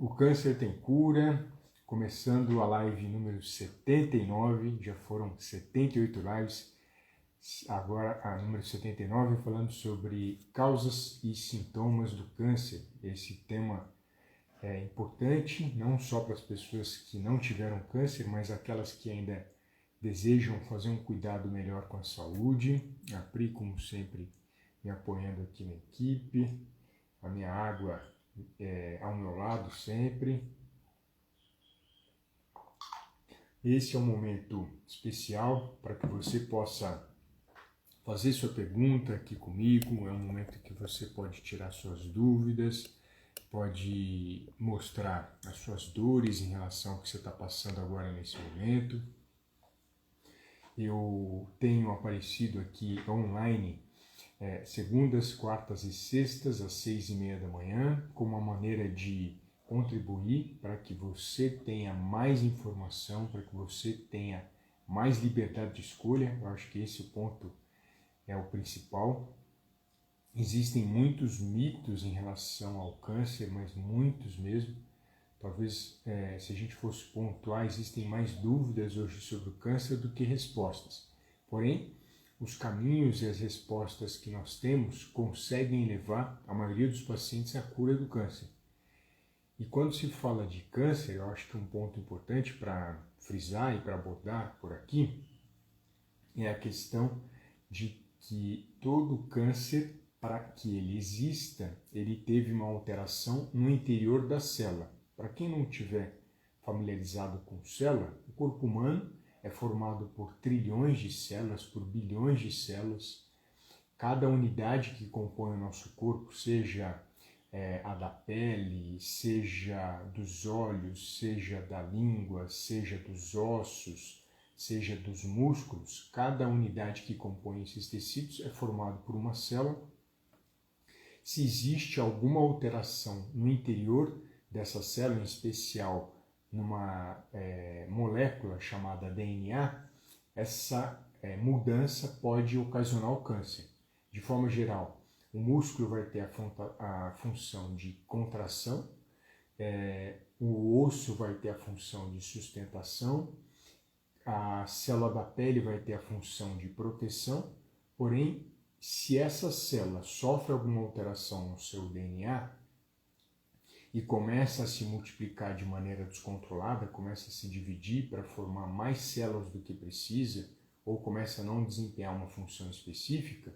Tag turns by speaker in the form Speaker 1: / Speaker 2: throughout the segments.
Speaker 1: O câncer tem cura, começando a live número 79, já foram 78 lives, agora a número 79 falando sobre causas e sintomas do câncer. Esse tema é importante não só para as pessoas que não tiveram câncer, mas aquelas que ainda desejam fazer um cuidado melhor com a saúde. A Pri, como sempre, me apoiando aqui na equipe, a minha água ao meu lado sempre. Esse é um momento especial para que você possa fazer sua pergunta aqui comigo. É um momento que você pode tirar suas dúvidas, pode mostrar as suas dores em relação ao que você está passando agora nesse momento. Eu tenho aparecido aqui online segundas, quartas e sextas às 6:30 da manhã, como uma maneira de contribuir para que você tenha mais informação, para que você tenha mais liberdade de escolha. Eu acho que esse ponto é o principal. Existem muitos mitos em relação ao câncer, mas muitos mesmo. Talvez, se a gente fosse pontuar, existem mais dúvidas hoje sobre o câncer do que respostas. Porém, os caminhos e as respostas que nós temos conseguem levar a maioria dos pacientes à cura do câncer. E quando se fala de câncer, eu acho que um ponto importante para frisar e para abordar por aqui é a questão de que todo câncer, para que ele exista, ele teve uma alteração no interior da célula. Para quem não estiver familiarizado com célula, o corpo humano é formado por trilhões de células, por bilhões de células. Cada unidade que compõe o nosso corpo, seja a da pele, seja dos olhos, seja da língua, seja dos ossos, seja dos músculos, cada unidade que compõe esses tecidos é formado por uma célula. Se existe alguma alteração no interior dessa célula, em especial numa molécula chamada DNA, essa mudança pode ocasionar o câncer. De forma geral, o músculo vai ter a função de contração, o osso vai ter a função de sustentação, a célula da pele vai ter a função de proteção, porém, se essa célula sofre alguma alteração no seu DNA e começa a se multiplicar de maneira descontrolada, começa a se dividir para formar mais células do que precisa, ou começa a não desempenhar uma função específica,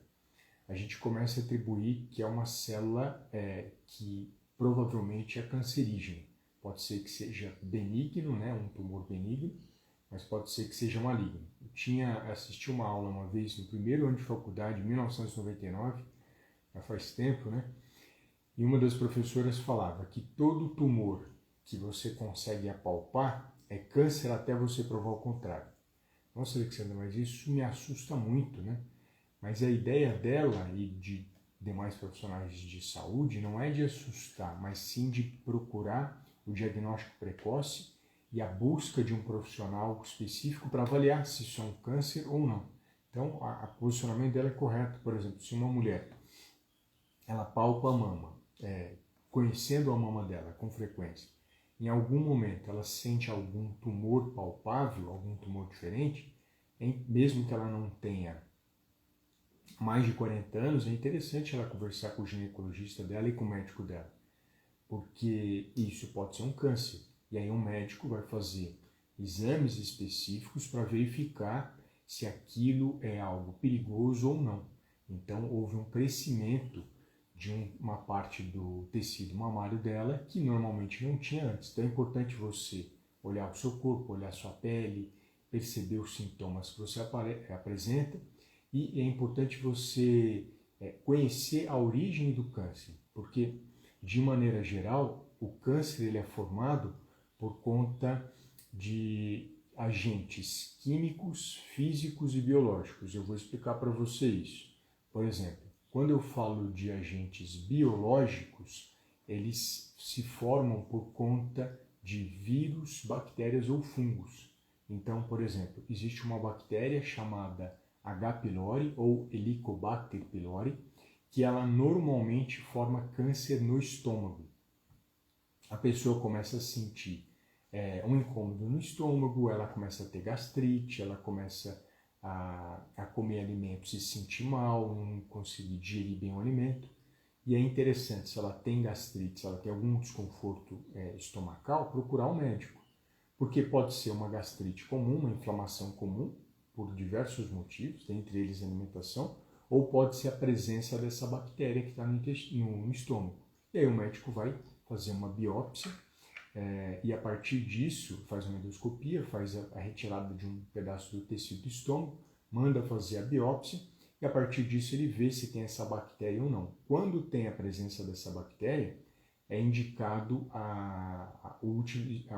Speaker 1: a gente começa a atribuir que é uma célula que provavelmente é cancerígena. Pode ser que seja benigno, né, um tumor benigno, mas pode ser que seja maligno. Eu assisti uma aula uma vez no primeiro ano de faculdade, em 1999, já faz tempo, né? E uma das professoras falava que todo tumor que você consegue apalpar é câncer até você provar o contrário. Nossa, Alexandre, mas isso me assusta muito, né? Mas a ideia dela e de demais profissionais de saúde não é de assustar, mas sim de procurar o diagnóstico precoce e a busca de um profissional específico para avaliar se isso é um câncer ou não. Então, o posicionamento dela é correto. Por exemplo, se uma mulher ela palpa a mama, conhecendo a mama dela com frequência, em algum momento ela sente algum tumor palpável, algum tumor diferente, mesmo que ela não tenha mais de 40 anos, é interessante ela conversar com o ginecologista dela e com o médico dela, porque isso pode ser um câncer. E aí um médico vai fazer exames específicos para verificar se aquilo é algo perigoso ou não. Então houve um crescimento de uma parte do tecido mamário dela que normalmente não tinha antes. Então é importante você olhar o seu corpo, olhar a sua pele, perceber os sintomas que você apresenta, e é importante você conhecer a origem do câncer, porque de maneira geral o câncer ele é formado por conta de agentes químicos, físicos e biológicos. Eu vou explicar para você isso. Por exemplo, quando eu falo de agentes biológicos, eles se formam por conta de vírus, bactérias ou fungos. Então, por exemplo, existe uma bactéria chamada H. pylori ou Helicobacter pylori, que ela normalmente forma câncer no estômago. a pessoa começa a sentir um incômodo no estômago, ela começa a ter gastrite, ela começa a comer alimentos e se sentir mal, não conseguir digerir bem o alimento. E é interessante, se ela tem gastrite, se ela tem algum desconforto estomacal, procurar um médico. Porque pode ser uma gastrite comum, uma inflamação comum, por diversos motivos, dentre eles a alimentação, ou pode ser a presença dessa bactéria que está no estômago. E aí o médico vai fazer uma biópsia e a partir disso faz uma endoscopia, faz a retirada de um pedaço do tecido do estômago, manda fazer a biópsia e a partir disso ele vê se tem essa bactéria ou não. Quando tem a presença dessa bactéria, é indicado a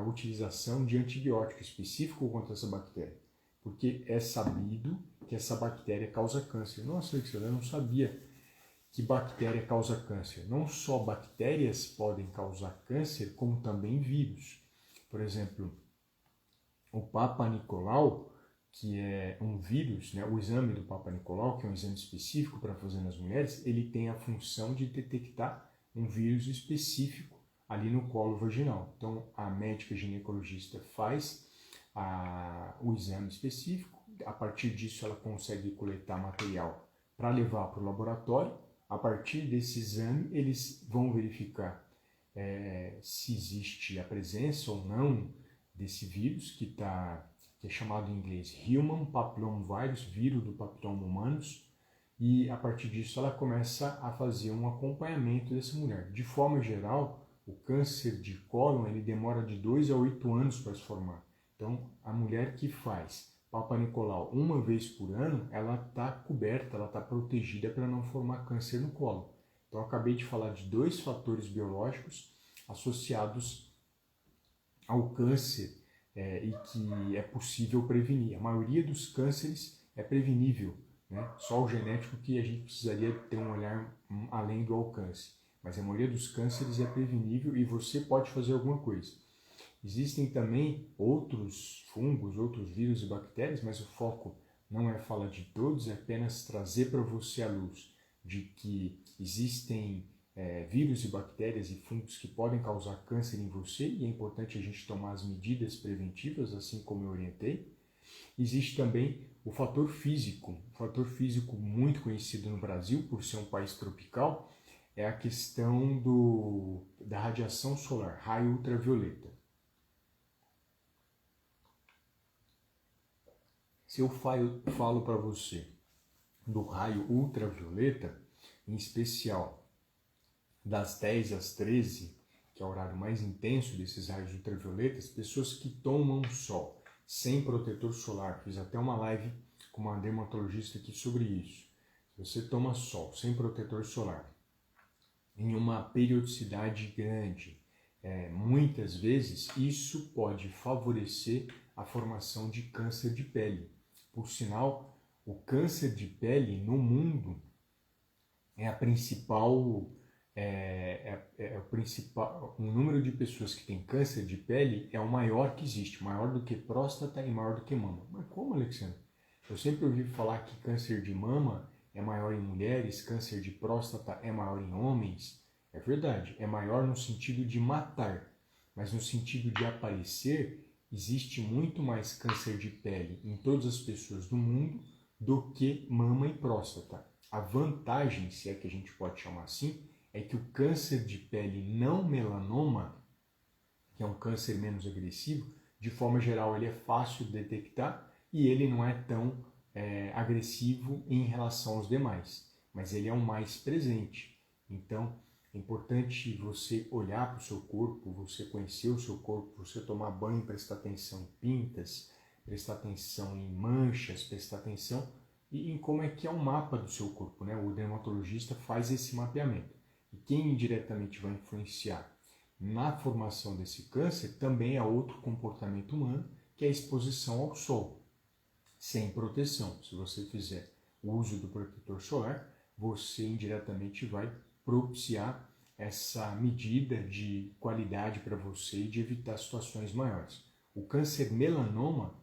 Speaker 1: utilização de antibiótico específico contra essa bactéria, porque é sabido que essa bactéria causa câncer. Nossa, Alexandre, eu não sabia que bactéria causa câncer. Não só bactérias podem causar câncer, como também vírus. Por exemplo, o Papa Nicolau, que é um vírus, né, o exame do Papa Nicolau, que é um exame específico para fazer nas mulheres, ele tem a função de detectar um vírus específico ali no colo vaginal. Então, a médica ginecologista faz o exame específico, a partir disso ela consegue coletar material para levar para o laboratório. A partir desse exame, eles vão verificar se existe a presença ou não desse vírus, que é chamado em inglês Human Papillomavirus, vírus do papiloma humanos, e a partir disso ela começa a fazer um acompanhamento dessa mulher. De forma geral, o câncer de cólon ele demora de 2 a 8 anos para se formar. Então, a mulher que faz Papa Nicolau uma vez por ano, ela está coberta, ela está protegida para não formar câncer no colo. Então, eu acabei de falar de 2 fatores biológicos associados ao câncer e que é possível prevenir. A maioria dos cânceres é prevenível, né? Só o genético que a gente precisaria ter um olhar além do alcance. Mas a maioria dos cânceres é prevenível e você pode fazer alguma coisa. Existem também outros fungos, outros vírus e bactérias, mas o foco não é falar de todos, é apenas trazer para você a luz de que existem vírus e bactérias e fungos que podem causar câncer em você e é importante a gente tomar as medidas preventivas, assim como eu orientei. Existe também o fator físico muito conhecido no Brasil por ser um país tropical, é a questão da radiação solar, raio ultravioleta. Se eu falo para você do raio ultravioleta, em especial das 10 às 13, que é o horário mais intenso desses raios ultravioletas, pessoas que tomam sol sem protetor solar, fiz até uma live com uma dermatologista aqui sobre isso. Se você toma sol sem protetor solar, em uma periodicidade grande, muitas vezes isso pode favorecer a formação de câncer de pele. Por sinal, o câncer de pele no mundo é a principal, o número de pessoas que têm câncer de pele é o maior que existe, maior do que próstata e maior do que mama. Mas como, Alexandre? Eu sempre ouvi falar que câncer de mama é maior em mulheres, câncer de próstata é maior em homens. É verdade, é maior no sentido de matar, mas no sentido de aparecer, existe muito mais câncer de pele em todas as pessoas do mundo do que mama e próstata. A vantagem, se é que a gente pode chamar assim, é que o câncer de pele não melanoma, que é um câncer menos agressivo, de forma geral ele é fácil de detectar e ele não é tão agressivo em relação aos demais, mas ele é o mais presente. Então, é importante você olhar para o seu corpo, você conhecer o seu corpo, você tomar banho, prestar atenção em pintas, prestar atenção em manchas, prestar atenção em como é que é o mapa do seu corpo, né? O dermatologista faz esse mapeamento. E quem indiretamente vai influenciar na formação desse câncer também é outro comportamento humano, que é a exposição ao sol, sem proteção. Se você fizer o uso do protetor solar, você indiretamente vai propiciar essa medida de qualidade para você e de evitar situações maiores. O câncer melanoma,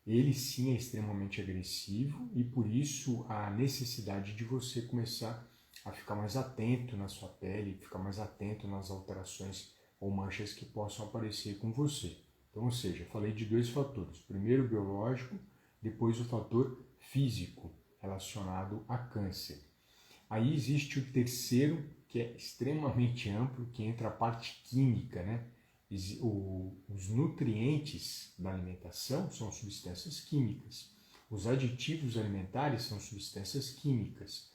Speaker 1: ele sim é extremamente agressivo e por isso a necessidade de você começar a ficar mais atento na sua pele, ficar mais atento nas alterações ou manchas que possam aparecer com você. Então, ou seja, falei de dois fatores. Primeiro o biológico, depois o fator físico relacionado a câncer. Aí existe o terceiro, que é extremamente amplo, que entra a parte química, né? Os nutrientes da alimentação são substâncias químicas. Os aditivos alimentares são substâncias químicas.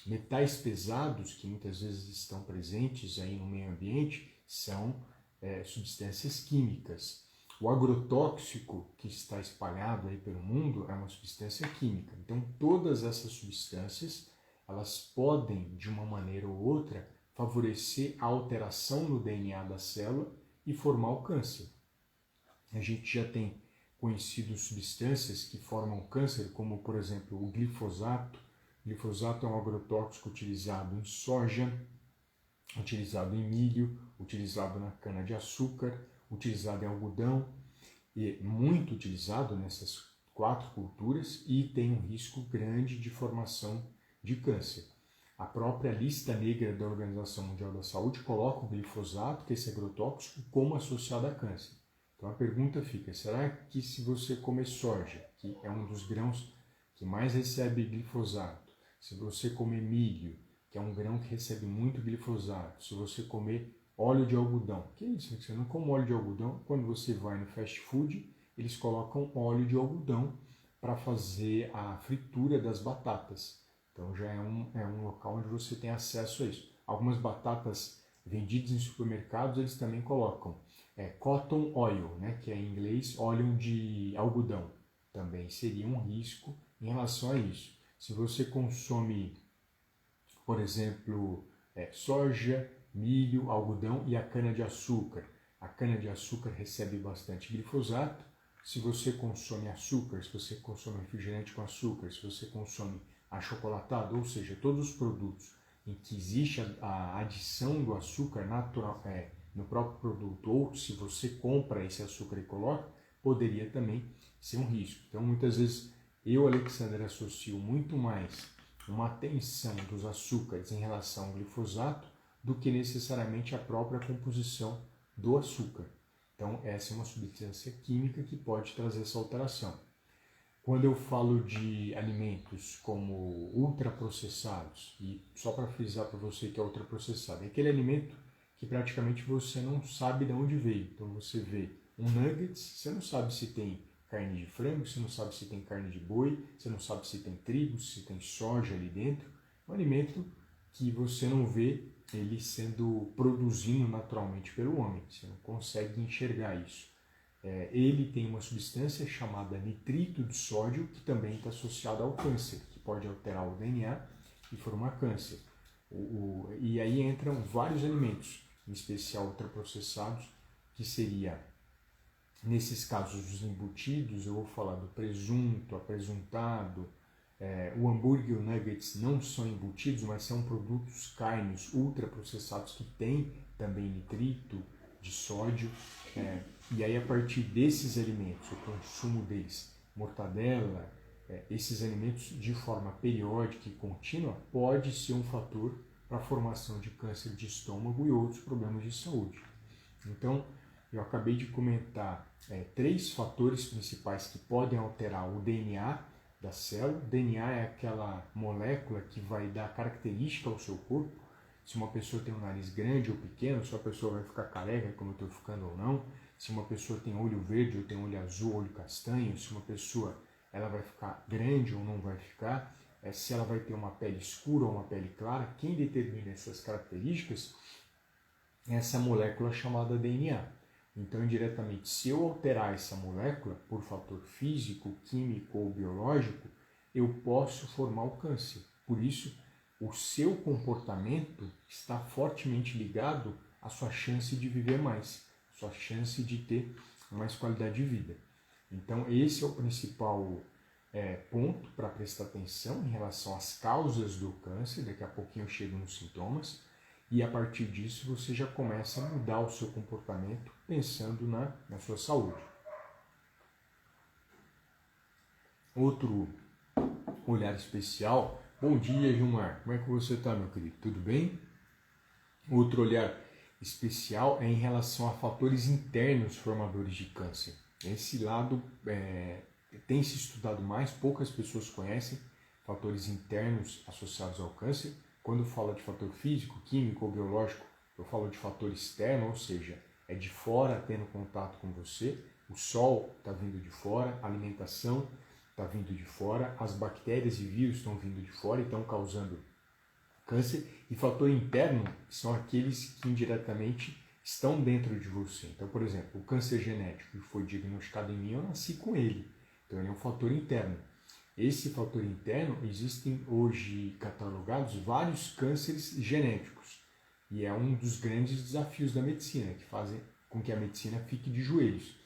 Speaker 1: Metais pesados, que muitas vezes estão presentes aí no meio ambiente, são substâncias químicas. O agrotóxico que está espalhado aí pelo mundo é uma substância química. Então, todas essas substâncias, elas podem, de uma maneira ou outra, favorecer a alteração no DNA da célula e formar o câncer. A gente já tem conhecido substâncias que formam câncer, como, por exemplo, o glifosato. O glifosato é um agrotóxico utilizado em soja, utilizado em milho, utilizado na cana-de-açúcar, utilizado em algodão, e muito utilizado nessas 4 culturas e tem um risco grande de formação de câncer. A própria lista negra da Organização Mundial da Saúde coloca o glifosato, que é esse agrotóxico, como associado a câncer. Então a pergunta fica, será que se você comer soja, que é um dos grãos que mais recebe glifosato, se você comer milho, que é um grão que recebe muito glifosato, se você comer óleo de algodão, que é isso? Você não come óleo de algodão, quando você vai no fast food, eles colocam óleo de algodão para fazer a fritura das batatas. Então já é um local onde você tem acesso a isso. Algumas batatas vendidas em supermercados, eles também colocam cotton oil, né, que é em inglês óleo de algodão. Também seria um risco em relação a isso. Se você consome, por exemplo, soja, milho, algodão e a cana-de-açúcar. A cana-de-açúcar recebe bastante glifosato. Se você consome açúcar, se você consome refrigerante com açúcar, se você consome achocolatado, ou seja, todos os produtos em que existe a adição do açúcar natural no próprio produto, ou se você compra esse açúcar e coloca, poderia também ser um risco. Então, muitas vezes, eu, Alexander, associo muito mais uma tensão dos açúcares em relação ao glifosato do que necessariamente a própria composição do açúcar. Então, essa é uma substância química que pode trazer essa alteração. Quando eu falo de alimentos como ultraprocessados, e só para frisar para você que é ultraprocessado, é aquele alimento que praticamente você não sabe de onde veio. Então você vê um nuggets, você não sabe se tem carne de frango, você não sabe se tem carne de boi, você não sabe se tem trigo, se tem soja ali dentro. É um alimento que você não vê ele sendo produzido naturalmente pelo homem, você não consegue enxergar isso. Ele tem uma substância chamada nitrito de sódio, que também está associada ao câncer, que pode alterar o DNA e formar câncer. E aí entram vários alimentos, em especial ultraprocessados, que seria, nesses casos, os embutidos. Eu vou falar do presunto, apresuntado. O hambúrguer e o nuggets não são embutidos, mas são produtos carnes ultraprocessados que têm também nitrito de sódio. E aí, a partir desses alimentos, o consumo deles, mortadela, esses alimentos de forma periódica e contínua, pode ser um fator para a formação de câncer de estômago e outros problemas de saúde. Então, eu acabei de comentar 3 fatores principais que podem alterar o DNA da célula. O DNA é aquela molécula que vai dar característica ao seu corpo. Se uma pessoa tem um nariz grande ou pequeno, se a pessoa vai ficar careca, como eu estou ficando ou não, se uma pessoa tem olho verde ou tem olho azul, olho castanho, se uma pessoa ela vai ficar grande ou não vai ficar, se ela vai ter uma pele escura ou uma pele clara, quem determina essas características é essa molécula chamada DNA. Então, indiretamente, se eu alterar essa molécula por fator físico, químico ou biológico, eu posso formar o câncer. Por isso, o seu comportamento está fortemente ligado à sua chance de viver mais, à sua chance de ter mais qualidade de vida. Então, esse é o principal ponto para prestar atenção em relação às causas do câncer. Daqui a pouquinho eu chego nos sintomas. E a partir disso você já começa a mudar o seu comportamento pensando na sua saúde. Outro olhar especial. Bom dia, Gilmar. Como é que você está, meu querido? Tudo bem? Outro olhar especial é em relação a fatores internos formadores de câncer. Esse lado tem se estudado mais, poucas pessoas conhecem fatores internos associados ao câncer. Quando falo de fator físico, químico ou biológico, eu falo de fator externo, ou seja, é de fora tendo contato com você. O sol está vindo de fora, a alimentação está vindo de fora, as bactérias e vírus estão vindo de fora e estão causando câncer. E fator interno são aqueles que indiretamente estão dentro de você. Então, por exemplo, o câncer genético que foi diagnosticado em mim, eu nasci com ele. Então, ele é um fator interno. Esse fator interno, existem hoje catalogados vários cânceres genéticos. E é um dos grandes desafios da medicina, que fazem com que a medicina fique de joelhos.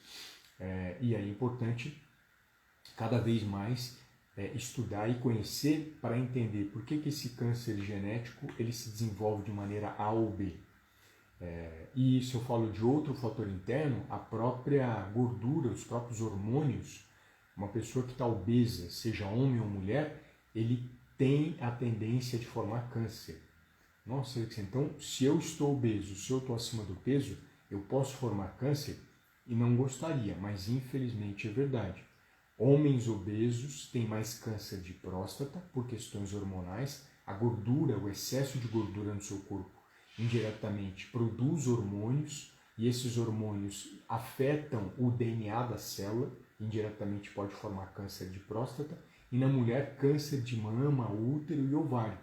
Speaker 1: E é importante cada vez mais estudar e conhecer para entender por que esse câncer genético ele se desenvolve de maneira A ou B. E isso eu falo de outro fator interno, a própria gordura, os próprios hormônios. Uma pessoa que está obesa, seja homem ou mulher, ele tem a tendência de formar câncer. Nossa, então se eu estou obeso, se eu estou acima do peso, eu posso formar câncer? E não gostaria, mas infelizmente é verdade. Homens obesos têm mais câncer de próstata por questões hormonais. A gordura, o excesso de gordura no seu corpo, indiretamente produz hormônios e esses hormônios afetam o DNA da célula, indiretamente pode formar câncer de próstata e na mulher câncer de mama, útero e ovário.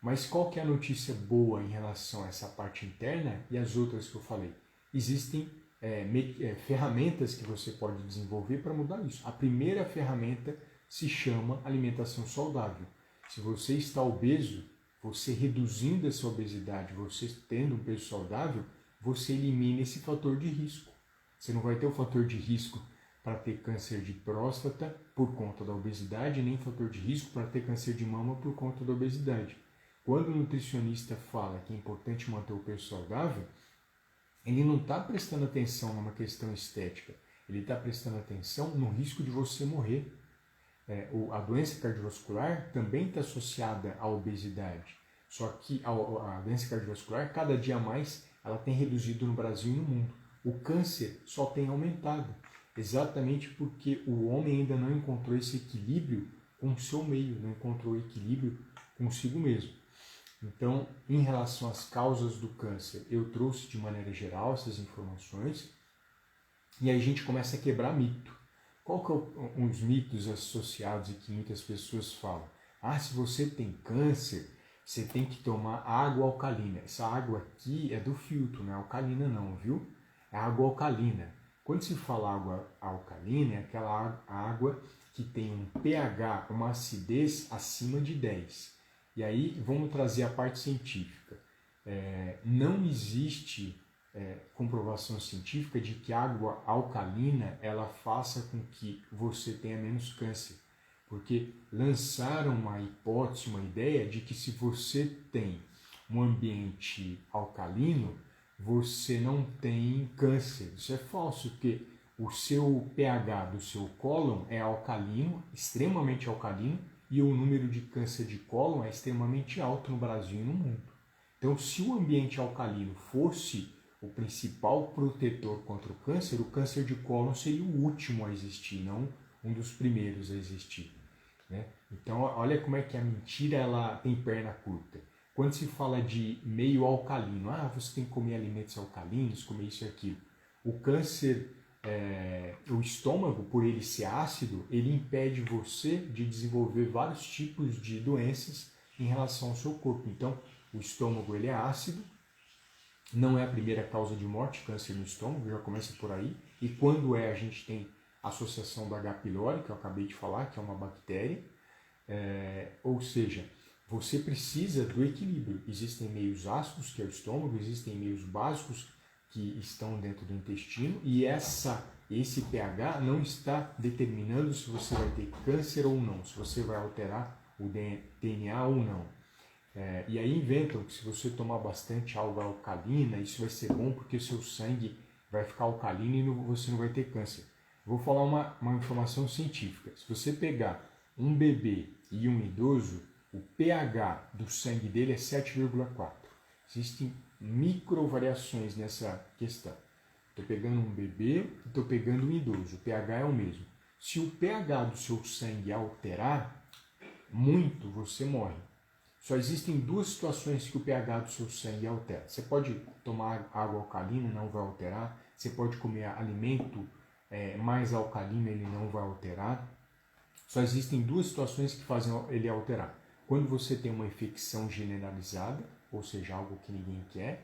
Speaker 1: Mas qual que é a notícia boa em relação a essa parte interna e as outras que eu falei? Existem ferramentas que você pode desenvolver para mudar isso. A primeira ferramenta se chama alimentação saudável. Se você está obeso, você reduzindo essa obesidade, você tendo um peso saudável, você elimina esse fator de risco. Você não vai ter o fator de risco para ter câncer de próstata por conta da obesidade, nem fator de risco para ter câncer de mama por conta da obesidade. Quando o nutricionista fala que é importante manter o peso saudável, ele não está prestando atenção numa questão estética, ele está prestando atenção no risco de você morrer. A doença cardiovascular também está associada à obesidade, só que a doença cardiovascular, cada dia mais, ela tem reduzido no Brasil e no mundo. O câncer só tem aumentado, exatamente porque o homem ainda não encontrou esse equilíbrio com o seu meio, não encontrou equilíbrio consigo mesmo. Então, em relação às causas do câncer, eu trouxe de maneira geral essas informações e aí a gente começa a quebrar mito. Qual que é um dos mitos associados e que muitas pessoas falam? Se você tem câncer, você tem que tomar água alcalina. Essa água aqui é do filtro, não é alcalina não, viu? É água alcalina. Quando se fala água alcalina, é aquela água que tem um pH, uma acidez acima de 10. E aí vamos trazer a parte científica. Não existe comprovação científica de que a água alcalina ela faça com que você tenha menos câncer. Porque lançaram uma hipótese, uma ideia de que se você tem um ambiente alcalino, você não tem câncer. Isso é falso, porque o seu pH do seu cólon é alcalino, extremamente alcalino, e o número de câncer de cólon é extremamente alto no Brasil e no mundo. Então, se o ambiente alcalino fosse o principal protetor contra o câncer de cólon seria o último a existir, não um dos primeiros a existir. Né? Então, olha como é que a mentira ela tem perna curta. Quando se fala de meio alcalino, você tem que comer alimentos alcalinos, comer isso e aquilo. O câncer, o estômago, por ele ser ácido, ele impede você de desenvolver vários tipos de doenças em relação ao seu corpo. Então, o estômago ele é ácido, não é a primeira causa de morte, câncer no estômago, já começa por aí. E quando a gente tem a associação do H. pylori, que eu acabei de falar, que é uma bactéria, ou seja, você precisa do equilíbrio. Existem meios ácidos, que é o estômago, existem meios básicos que estão dentro do intestino, e esse pH não está determinando se você vai ter câncer ou não, se você vai alterar o DNA ou não. E aí inventam que se você tomar bastante água alcalina, isso vai ser bom porque o seu sangue vai ficar alcalino e você não vai ter câncer. Vou falar uma informação científica. Se você pegar um bebê e um idoso, o pH do sangue dele é 7,4. Existem micro variações nessa questão. Estou pegando um bebê e estou pegando um idoso. O pH é o mesmo. Se o pH do seu sangue alterar muito, você morre. Só existem duas situações que o pH do seu sangue altera. Você pode tomar água alcalina, não vai alterar. Você pode comer alimento mais alcalino, ele não vai alterar. Só existem duas situações que fazem ele alterar. Quando você tem uma infecção generalizada, ou seja, algo que ninguém quer,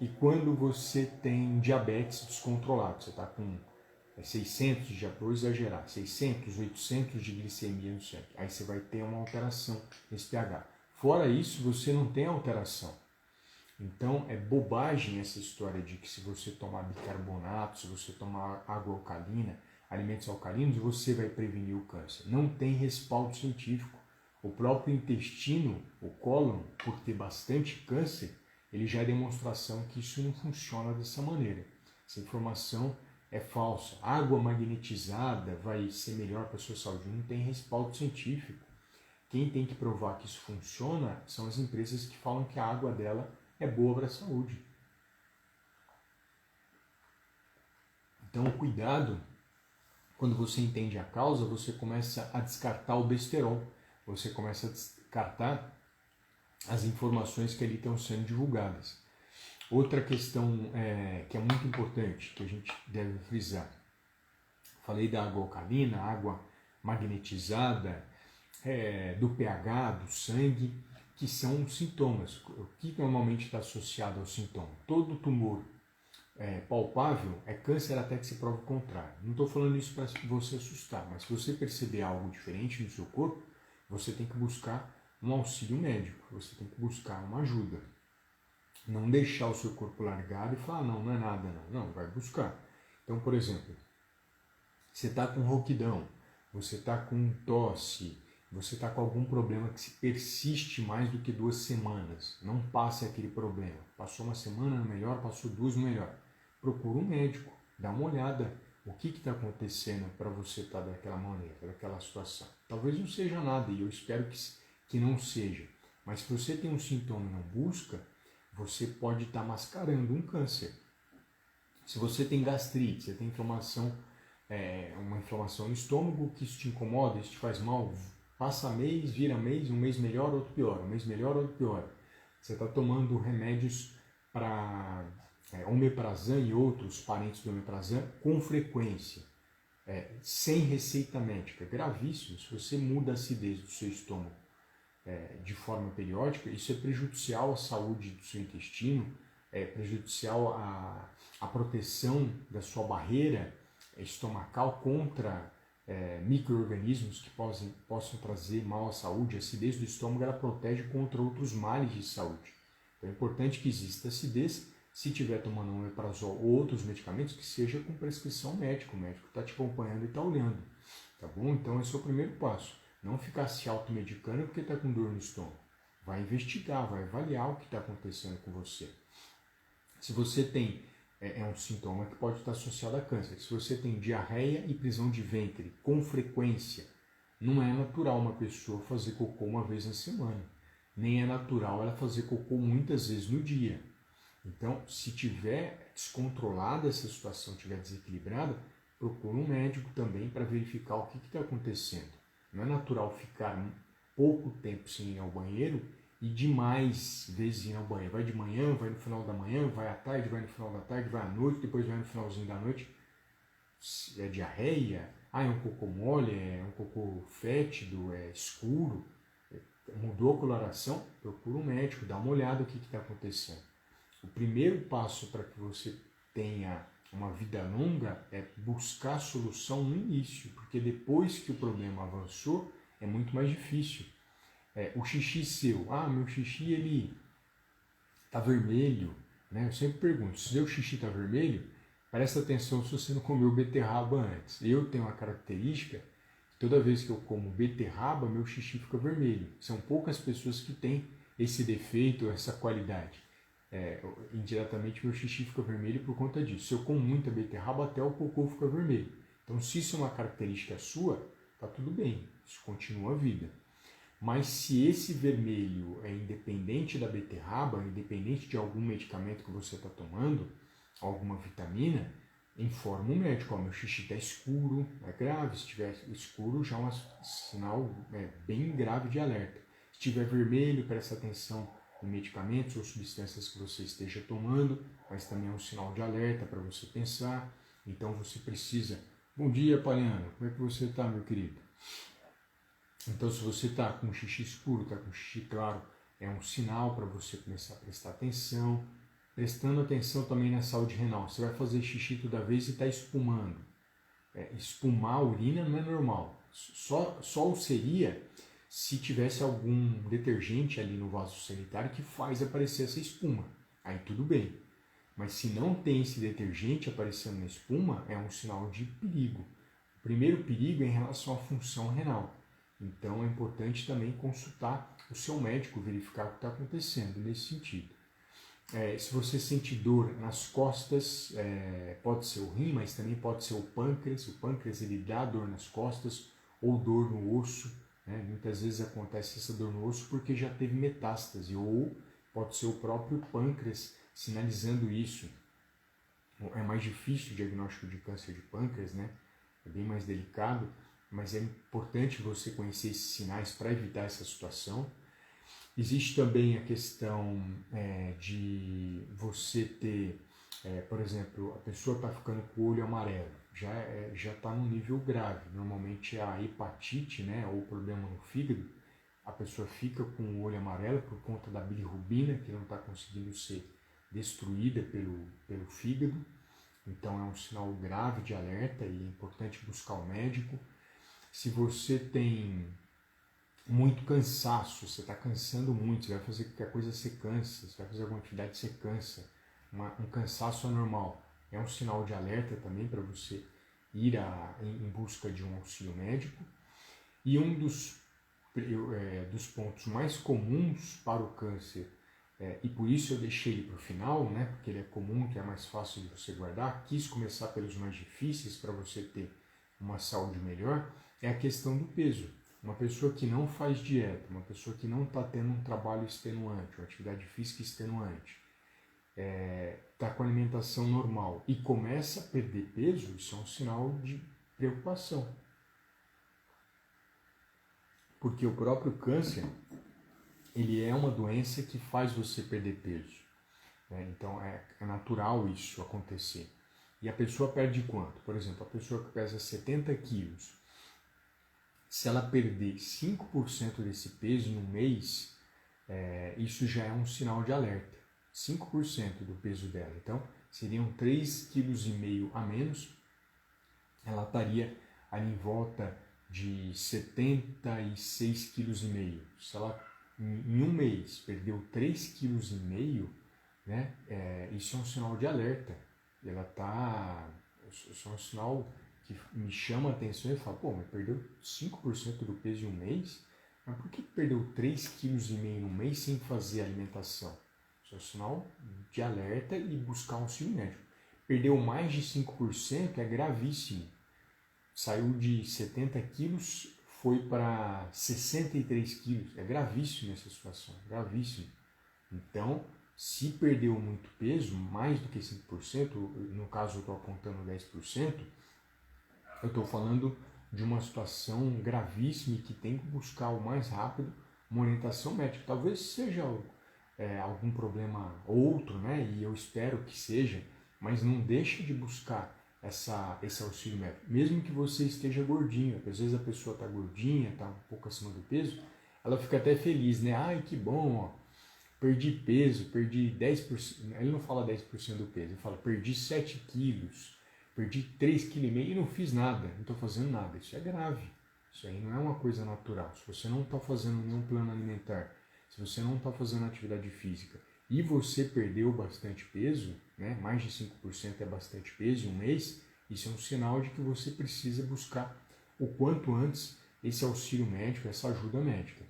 Speaker 1: e quando você tem diabetes descontrolado. Você está com 600, já vou exagerar, 600, 800 de glicemia no sangue. Aí você vai ter uma alteração nesse pH. Fora isso, você não tem alteração. Então, é bobagem essa história de que se você tomar bicarbonato, se você tomar água alcalina, alimentos alcalinos, você vai prevenir o câncer. Não tem respaldo científico. O próprio intestino, o cólon, por ter bastante câncer, ele já é demonstração que isso não funciona dessa maneira. Essa informação é falsa. Água magnetizada vai ser melhor para a sua saúde. Não tem respaldo científico. Quem tem que provar que isso funciona são as empresas que falam que a água dela é boa para a saúde. Então, cuidado, quando você entende a causa, você começa a descartar o besterol. Você começa a descartar as informações que ali estão sendo divulgadas. Outra questão que é muito importante, que a gente deve frisar. Falei da água alcalina, água magnetizada, do pH, do sangue, que são sintomas. O que normalmente está associado ao sintoma? Todo tumor palpável é câncer até que se prove o contrário. Não estou falando isso para você assustar, mas se você perceber algo diferente no seu corpo, você tem que buscar um auxílio médico, você tem que buscar uma ajuda. Não deixar o seu corpo largado e falar, não é nada, não. Não, vai buscar. Então, por exemplo, você está com rouquidão, você está com tosse, você está com algum problema que se persiste mais do que 2 semanas. Não passe aquele problema. Passou uma semana no melhor, passou 2 no melhor. Procura um médico, dá uma olhada. O que está acontecendo para você estar daquela maneira, daquela situação? Talvez não seja nada, e eu espero que não seja. Mas se você tem um sintoma e não busca, você pode estar mascarando um câncer. Se você tem gastrite, você tem inflamação, uma inflamação no estômago, que isso te incomoda, isso te faz mal, passa mês, vira mês, um mês melhor, outro pior, um mês melhor, outro pior. Você está tomando remédios para omeprazam e outros parentes do omeprazam com frequência, sem receita médica. É gravíssimo. Se você muda a acidez do seu estômago de forma periódica, isso é prejudicial à saúde do seu intestino, é prejudicial à proteção da sua barreira estomacal contra micro-organismos que possam trazer mal à saúde. A acidez do estômago ela protege contra outros males de saúde. Então é importante que exista acidez. Se estiver tomando um omeprazol ou outros medicamentos, que seja com prescrição médica. O médico está te acompanhando e está olhando. Tá bom? Então esse é o primeiro passo. Não ficar se automedicando porque está com dor no estômago. Vai investigar, vai avaliar o que está acontecendo com você. Se você tem um sintoma que pode estar associado a câncer. Se você tem diarreia e prisão de ventre com frequência, não é natural uma pessoa fazer cocô uma vez na semana. Nem é natural ela fazer cocô muitas vezes no dia. Então, se tiver descontrolada essa situação, tiver desequilibrada, procura um médico também para verificar o que está acontecendo. Não é natural ficar pouco tempo sem ir ao banheiro e demais vezes ir ao banheiro. Vai de manhã, vai no final da manhã, vai à tarde, vai no final da tarde, vai à noite, depois vai no finalzinho da noite. É diarreia, é um cocô mole, é um cocô fétido, é escuro, mudou a coloração, procura um médico, dá uma olhada no que está acontecendo. O primeiro passo para que você tenha uma vida longa é buscar a solução no início, porque depois que o problema avançou, é muito mais difícil. O xixi seu, meu xixi ele está vermelho, né? Eu sempre pergunto, se seu xixi está vermelho, presta atenção se você não comeu beterraba antes. Eu tenho uma característica, toda vez que eu como beterraba, meu xixi fica vermelho. São poucas pessoas que têm esse defeito, essa qualidade. Indiretamente meu xixi fica vermelho por conta disso. Se eu como muita beterraba, até o cocô fica vermelho. Então, se isso é uma característica sua, tá tudo bem, isso continua a vida. Mas se esse vermelho é independente da beterraba, independente de algum medicamento que você está tomando, alguma vitamina, informa o médico, meu xixi está escuro, é grave, se estiver escuro já é um sinal bem grave de alerta. Se estiver vermelho, presta atenção em medicamentos ou substâncias que você esteja tomando, mas também é um sinal de alerta para você pensar. Então você precisa... Bom dia, Paliano, como é que você está, meu querido? Então se você está com xixi escuro, está com xixi claro, é um sinal para você começar a prestar atenção. Prestando atenção também na saúde renal. Você vai fazer xixi toda vez e está espumando. Espumar a urina não é normal. Só o seria se tivesse algum detergente ali no vaso sanitário que faz aparecer essa espuma. Aí tudo bem. Mas se não tem esse detergente aparecendo na espuma, é um sinal de perigo. O primeiro perigo é em relação à função renal. Então é importante também consultar o seu médico, verificar o que está acontecendo nesse sentido. Se você sente dor nas costas, pode ser o rim, mas também pode ser o pâncreas. O pâncreas ele dá dor nas costas ou dor no osso. Né? Muitas vezes acontece essa dor no osso porque já teve metástase, ou pode ser o próprio pâncreas sinalizando isso. É mais difícil o diagnóstico de câncer de pâncreas, né? É bem mais delicado, mas é importante você conhecer esses sinais para evitar essa situação. Existe também a questão de você ter, por exemplo, a pessoa está ficando com o olho amarelo, já está num nível grave. Normalmente é a hepatite, né, ou problema no fígado, a pessoa fica com o olho amarelo por conta da bilirrubina, que não está conseguindo ser destruída pelo fígado. Então é um sinal grave de alerta e é importante buscar o médico. Se você tem muito cansaço, você está cansando muito, você vai fazer qualquer coisa, você cansa, você vai fazer alguma atividade, você cansa, um cansaço anormal, é um sinal de alerta também para você ir em busca de um auxílio médico. E um dos pontos mais comuns para o câncer, e por isso eu deixei ele para o final, né, porque ele é comum, que é mais fácil de você guardar, quis começar pelos mais difíceis para você ter uma saúde melhor, é a questão do peso. Uma pessoa que não faz dieta, uma pessoa que não está tendo um trabalho extenuante, uma atividade física extenuante, está com alimentação normal e começa a perder peso, isso é um sinal de preocupação. Porque o próprio câncer, ele é uma doença que faz você perder peso. Então é natural isso acontecer. E a pessoa perde quanto? Por exemplo, a pessoa que pesa 70 quilos, se ela perder 5% desse peso em um mês, isso já é um sinal de alerta. 5% do peso dela. Então, seriam 3,5 kg a menos. Ela estaria ali em volta de 76,5 kg. Se ela, em um mês, perdeu 3,5 kg, né, isso é um sinal de alerta. Isso é um sinal que me chama a atenção e fala, mas perdeu 5% do peso em um mês? Mas por que perdeu 3,5 kg em um mês sem fazer alimentação? Isso é um sinal de alerta e buscar um auxílio médico. Perdeu mais de 5% é gravíssimo. Saiu de 70 quilos, foi para 63 quilos. É gravíssimo essa situação, gravíssimo. Então, se perdeu muito peso, mais do que 5%, no caso eu estou apontando 10%, eu estou falando de uma situação gravíssima e que tem que buscar o mais rápido uma orientação médica. Talvez seja algum problema outro, né? E eu espero que seja, mas não deixe de buscar esse auxílio médico. Mesmo que você esteja gordinho, porque às vezes a pessoa está gordinha, está um pouco acima do peso, ela fica até feliz, né? Ai, que bom, ó, perdi peso, perdi 10%. Ele não fala 10% do peso, ele fala perdi 7 quilos. Perdi 3,5 kg e não fiz nada, não estou fazendo nada. Isso é grave. Isso aí não é uma coisa natural. Se você não está fazendo nenhum plano alimentar, se você não está fazendo atividade física e você perdeu bastante peso, né, mais de 5% é bastante peso em um mês, isso é um sinal de que você precisa buscar o quanto antes esse auxílio médico, essa ajuda médica.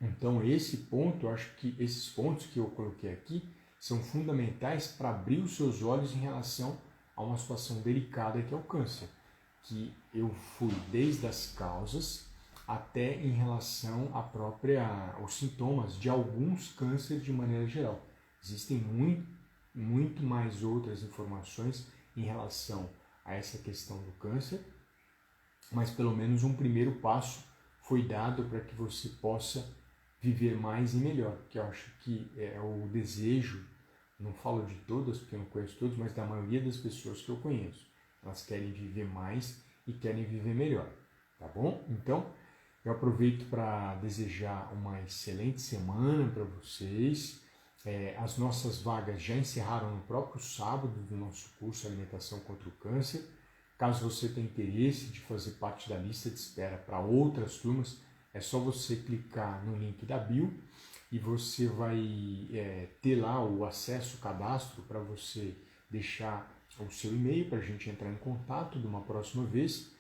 Speaker 1: Então esse ponto, eu acho que esses pontos que eu coloquei aqui são fundamentais para abrir os seus olhos em relação a uma situação delicada que é o câncer, que eu fui desde as causas até em relação aos sintomas de alguns cânceres de maneira geral. Existem muito mais outras informações em relação a essa questão do câncer, mas pelo menos um primeiro passo foi dado para que você possa viver mais e melhor, que eu acho que é o desejo, não falo de todas, porque eu não conheço todas, mas da maioria das pessoas que eu conheço. Elas querem viver mais e querem viver melhor, tá bom? Então, eu aproveito para desejar uma excelente semana para vocês. As nossas vagas já encerraram no próprio sábado do nosso curso Alimentação contra o Câncer. Caso você tenha interesse de fazer parte da lista de espera para outras turmas, é só você clicar no link da bio e você vai ter lá o acesso, o cadastro para você deixar o seu e-mail para a gente entrar em contato de uma próxima vez.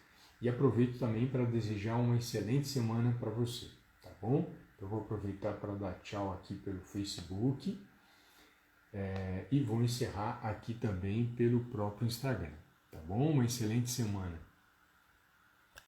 Speaker 1: E aproveito também para desejar uma excelente semana para você, tá bom? Eu vou aproveitar para dar tchau aqui pelo Facebook e vou encerrar aqui também pelo próprio Instagram, tá bom? Uma excelente semana.